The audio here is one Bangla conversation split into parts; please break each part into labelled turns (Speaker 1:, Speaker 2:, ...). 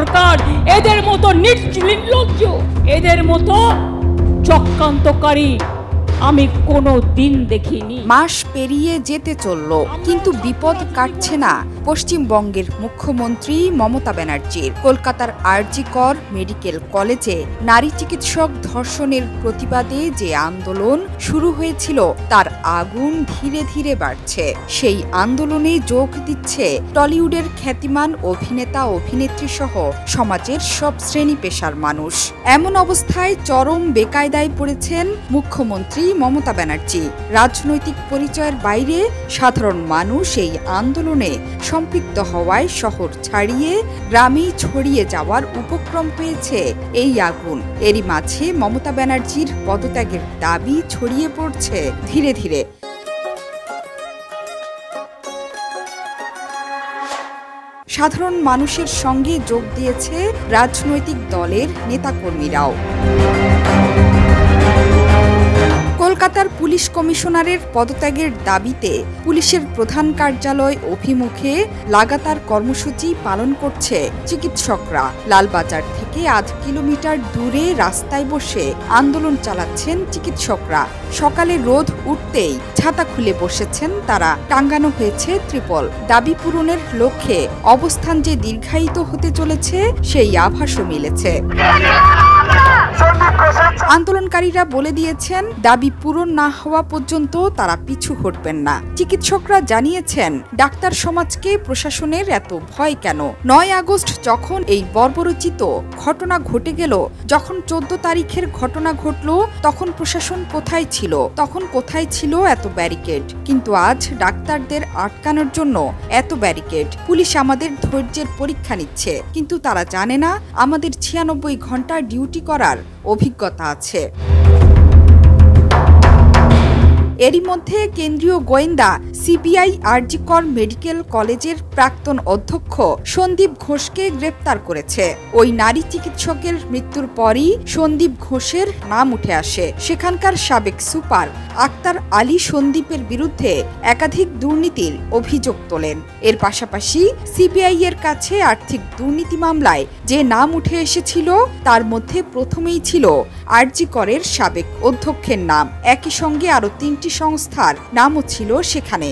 Speaker 1: সরকার এদের মতো নির্লজ্জ, এদের মতো চক্রান্তকারী আমি কোনো দিন দেখিনি।
Speaker 2: মাস পেরিয়ে যেতে চলল, কিন্তু বিপদ কাটছে না পশ্চিমবঙ্গের মুখ্যমন্ত্রী মমতা ব্যানার্জির। কলকাতার আরজি কর মেডিকেল কলেজে নারী চিকিৎসক ধর্ষণের প্রতিবাদে যে আন্দোলন শুরু হয়েছিল তার আগুন ধীরে ধীরে বাড়ছে। সেই আন্দোলনে যোগ দিচ্ছে টলিউডের খ্যাতিমান অভিনেতা অভিনেত্রী সহ সমাজের সব শ্রেণী পেশার মানুষ। এমন অবস্থায় চরম বেকায়দায় পড়েছেন মুখ্যমন্ত্রী মমতা ব্যানার্জি। রাজনৈতিক পরিচয়ের বাইরে সাধারণ মানুষ এই আন্দোলনে সম্পৃক্ত হওয়ায় শহর ছাড়িয়ে গ্রামে ছড়িয়ে যাওয়ার উপক্রম হয়েছে এই আগুন। এরই মাঝে মমতা ব্যানার্জির পদত্যাগের দাবি ছড়িয়ে পড়ছে ধীরে ধীরে। সাধারণ মানুষের সঙ্গে যোগ দিয়েছে রাজনৈতিক দলের নেতাকর্মীরাও। কলকাতার পুলিশ কমিশনারের পদত্যাগের দাবিতে পুলিশের প্রধান কার্যালয় অভিমুখে লাগাতার কর্মসূচি পালন করছে চিকিৎসকরা। লালবাজার থেকে ৮ কিলোমিটার দূরে রাস্তায় বসে আন্দোলন চালাচ্ছেন চিকিৎসকরা। সকালে রোদ উঠতেই ছাতা খুলে বসেছেন তারা। টাঙ্গানো হয়েছে ত্রিপল। দাবি পূরণের লক্ষ্যে অবস্থান যে দীর্ঘায়িত হতে চলেছে সেই আভাসও মিলেছে। আন্দোলনকারীরা বলে দিয়েছেন দাবি পূরণ না হওয়া পর্যন্ত তারা পিছু হটবেন না। চিকিৎসকরা জানিয়েছেন ডাক্তার সমাজকে প্রশাসনের এত ভয় কেন? ৯ আগস্ট যখন এই বর্বরোচিত ঘটনা ঘটে গেল, যখন ১৪ তারিখের ঘটনা ঘটল, তখন প্রশাসন কোথায় ছিল? তখন কোথায় ছিল এত ব্যারিকেড? কিন্তু আজ ডাক্তারদের আটকানোর জন্য এত ব্যারিকেড। পুলিশ আমাদের ধৈর্যের পরীক্ষা নিচ্ছে, কিন্তু তারা জানে না আমাদের ৯৬ ঘন্টা ডিউটি করার অভিজ্ঞতা আছে। এরই মধ্যে কেন্দ্রীয় গোয়েন্দা সিবিআই আরজি কর মেডিকেল কলেজের প্রাক্তন অধ্যক্ষ সন্দীপ ঘোষকে গ্রেপ্তার করেছে। ওই নারী চিকিৎসকের মৃত্যুর পরই সন্দীপ ঘোষের নাম উঠে আসে। সেখানকার সাবেক সুপার আক্তার আলী সন্দীপের বিরুদ্ধে একাধিক দুর্নীতির অভিযোগ তোলেন। এর পাশাপাশি সিবিআই এর কাছে আর্থিক দুর্নীতি মামলায় যে নাম উঠে এসেছিল তার মধ্যে প্রথমেই ছিল আরজি করের সাবেক অধ্যক্ষের নাম। একই সঙ্গে আরো ৩টি সংস্থার নামও ছিল সেখানে।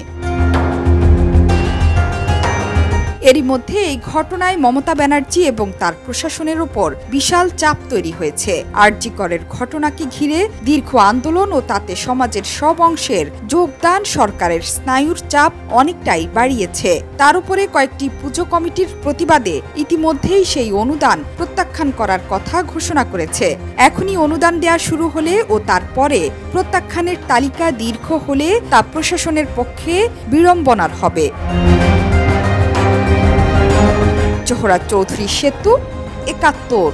Speaker 2: এরই মধ্যে এই ঘটনায় মমতা ব্যানার্জি এবং তার প্রশাসনের ওপর বিশাল চাপ তৈরি হয়েছে। আরজি করের ঘটনাকে ঘিরে দীর্ঘ আন্দোলন ও তাতে সমাজের সব অংশের যোগদান সরকারের স্নায়ুর চাপ অনেকটাই বাড়িয়েছে। তার উপরে কয়েকটি পুজো কমিটির প্রতিবাদে ইতিমধ্যেই সেই অনুদান প্রত্যাখ্যান করার কথা ঘোষণা করেছে। এখনই অনুদান দেয়া শুরু হলে ও তারপরে প্রত্যাখ্যানের তালিকা দীর্ঘ হলে তা প্রশাসনের পক্ষে বিড়ম্বনার হবে। জোহরা চৌধুরী সেতু, ৭১।